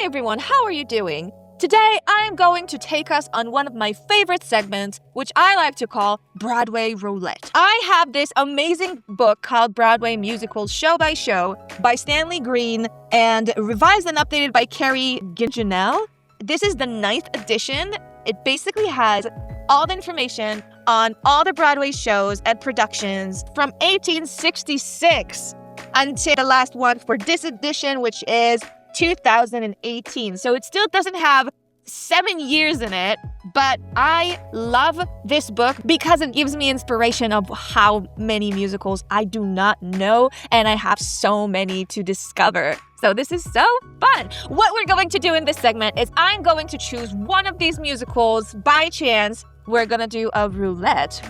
everyone, how are you doing? Today, I'm going to take us on one of my favorite segments, which I like to call Broadway Roulette. I have this amazing book called Broadway Musicals Show by Show by Stanley Green and revised and updated by Carrie Ginjanel. This is the 9th edition. It basically has all the information on all the Broadway shows and productions from 1866 until the last one for this edition, which is 2018. So it still doesn't have 7 years in it, but I love this book because it gives me inspiration of how many musicals I do not know, and I have so many to discover. So this is so fun. What we're going to do in this segment is I'm going to choose one of these musicals by chance. We're gonna do a roulette,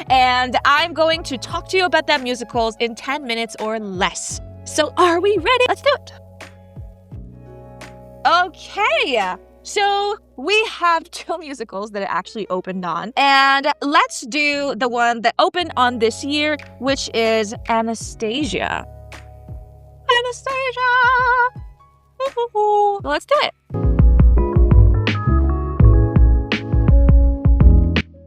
and I'm going to talk to you about that musicals in 10 minutes or less. So are we ready? Let's do it. Okay, so we have 2 musicals that it actually opened on, and let's do the one that opened on this year, which is Anastasia. Anastasia! Let's do it.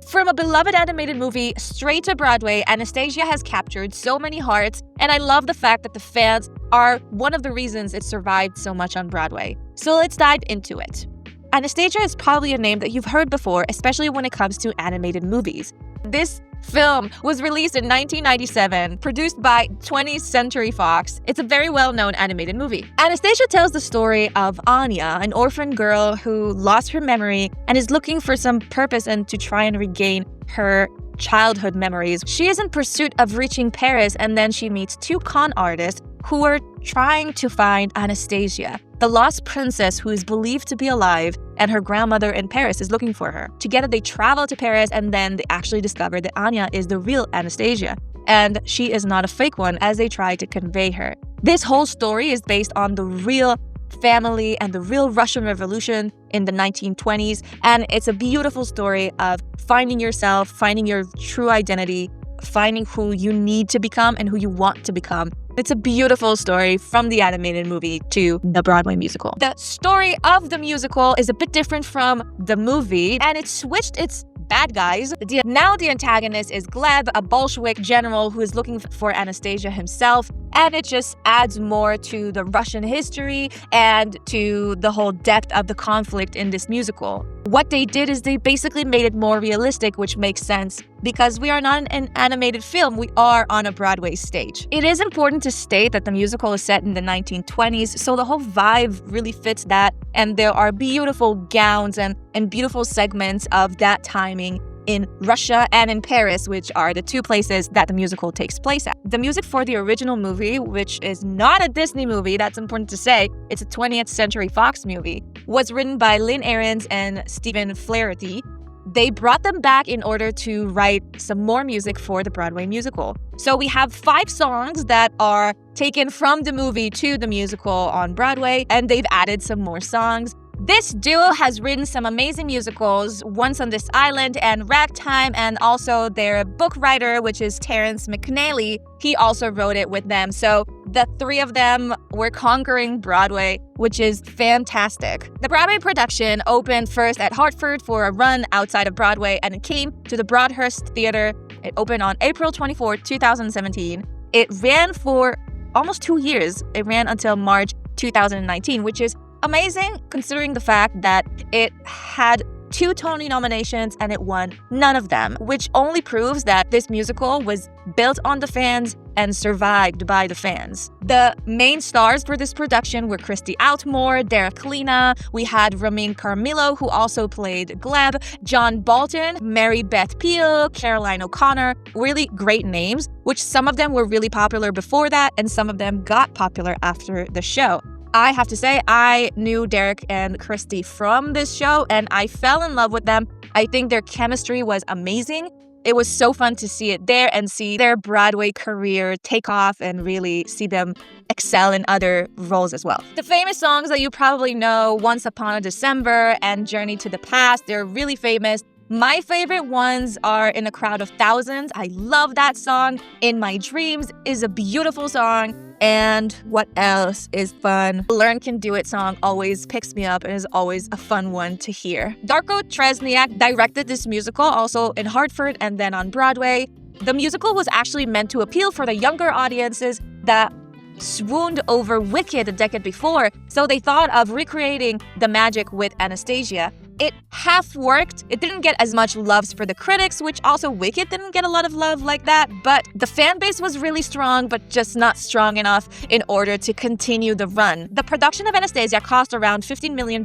From a beloved animated movie straight to Broadway, Anastasia has captured so many hearts, and I love the fact that the fans are one of the reasons it survived so much on Broadway. So let's dive into it. Anastasia is probably a name that you've heard before, especially when it comes to animated movies. This film was released in 1997, produced by 20th Century Fox. It's a very well-known animated movie. Anastasia tells the story of Anya, an orphan girl who lost her memory and is looking for some purpose and to try and regain her childhood memories. She is in pursuit of reaching Paris, and then she meets 2 con artists who are trying to find Anastasia, the lost princess who is believed to be alive, and her grandmother in Paris is looking for her. Together they travel to Paris, and then they actually discover that Anya is the real Anastasia, and she is not a fake one, as they try to convey her. This whole story is based on the real family and the real Russian Revolution in the 1920s, and it's a beautiful story of finding yourself, finding your true identity, finding who you need to become and who you want to become. It's a beautiful story from the animated movie to the Broadway musical. The story of the musical is a bit different from the movie, and it switched its bad guys. Now the antagonist is Gleb, a Bolshevik general who is looking for Anastasia himself, and it just adds more to the Russian history and to the whole depth of the conflict in this musical. What they did is they basically made it more realistic, which makes sense because we are not an animated film, we are on a Broadway stage. It is important to state that the musical is set in the 1920s, so the whole vibe really fits that, and there are beautiful gowns and beautiful segments of that timing in Russia and in Paris, which are the 2 places that the musical takes place at. The music for the original movie, which is not a Disney movie, that's important to say, it's a 20th Century Fox movie, was written by Lynn Ahrens and Stephen Flaherty. They brought them back in order to write some more music for the Broadway musical. So we have 5 songs that are taken from the movie to the musical on Broadway, and they've added some more songs. This duo has written some amazing musicals, Once on This Island and Ragtime, and also their book writer, which is Terrence McNally. He also wrote it with them. So the 3 of them were conquering Broadway, which is fantastic. The Broadway production opened first at Hartford for a run outside of Broadway, and it came to the Broadhurst Theater. It opened on April 24, 2017. It ran for almost 2 years. It ran until March 2019, which is amazing considering the fact that it had 2 Tony nominations and it won none of them, which only proves that this musical was built on the fans and survived by the fans. The main stars for this production were Christy Outmore, Derek Lena, we had Ramin Carmillo, who also played Gleb, John Bolton, Mary Beth Peel, Caroline O'Connor, really great names, which some of them were really popular before that and some of them got popular after the show. I have to say, I knew Derek and Christy from this show, and I fell in love with them. I think their chemistry was amazing. It was so fun to see it there and see their Broadway career take off and really see them excel in other roles as well. The famous songs that you probably know, Once Upon a December and Journey to the Past, they're really famous. My favorite ones are In a Crowd of Thousands. I love that song. In My Dreams is a beautiful song. And what else is fun? Learn Can Do It song always picks me up and is always a fun one to hear. Darko Trezniak directed this musical, also in Hartford and then on Broadway. The musical was actually meant to appeal for the younger audiences that swooned over Wicked a decade before, so they thought of recreating the magic with Anastasia. It half worked. It didn't get as much love for the critics, which also Wicked didn't get a lot of love like that, but the fan base was really strong, but just not strong enough in order to continue the run. The production of Anastasia cost around $15 million,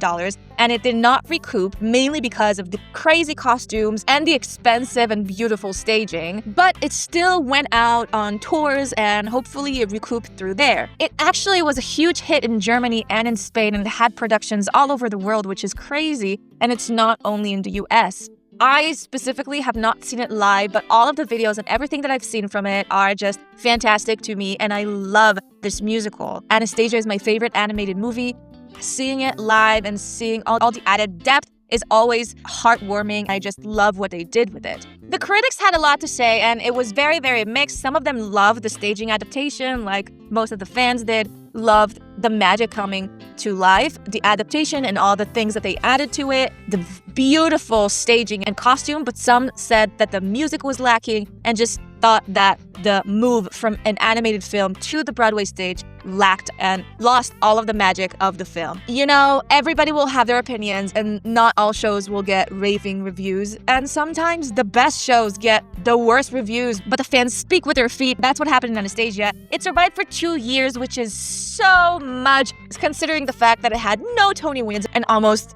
and it did not recoup, mainly because of the crazy costumes and the expensive and beautiful staging, but it still went out on tours and hopefully it recouped through there. It actually was a huge hit in Germany and in Spain and had productions all over the world, which is crazy. And it's not only in the US. I specifically have not seen it live, but all of the videos and everything that I've seen from it are just fantastic to me, and I love this musical. Anastasia is my favorite animated movie. Seeing it live and seeing all the added depth is always heartwarming. I just love what they did with it. The critics had a lot to say, and it was very, very mixed. Some of them loved the staging adaptation, like most of the fans did, loved the magic coming to life, the adaptation and all the things that they added to it, the beautiful staging and costume, but some said that the music was lacking and just thought that the move from an animated film to the Broadway stage lacked and lost all of the magic of the film. You know, everybody will have their opinions and not all shows will get raving reviews, and sometimes the best shows get the worst reviews, but the fans speak with their feet. That's what happened in Anastasia. It survived for 2 years, which is so much considering the fact that it had no Tony wins and almost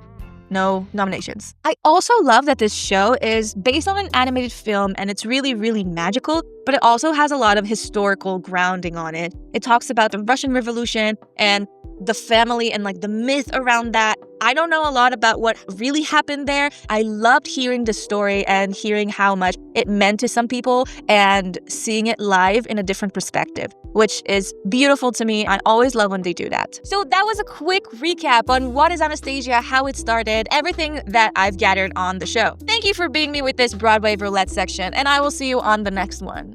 no nominations. I also love that this show is based on an animated film and it's really, really magical, but it also has a lot of historical grounding on it. It talks about the Russian Revolution and the family and like the myth around that. I don't know a lot about what really happened there. I loved hearing the story and hearing how much it meant to some people and seeing it live in a different perspective, which is beautiful to me. I always love when they do that. So that was a quick recap on what is Anastasia, how it started, everything that I've gathered on the show. Thank you for being me with this Broadway Roulette section, and I will see you on the next one.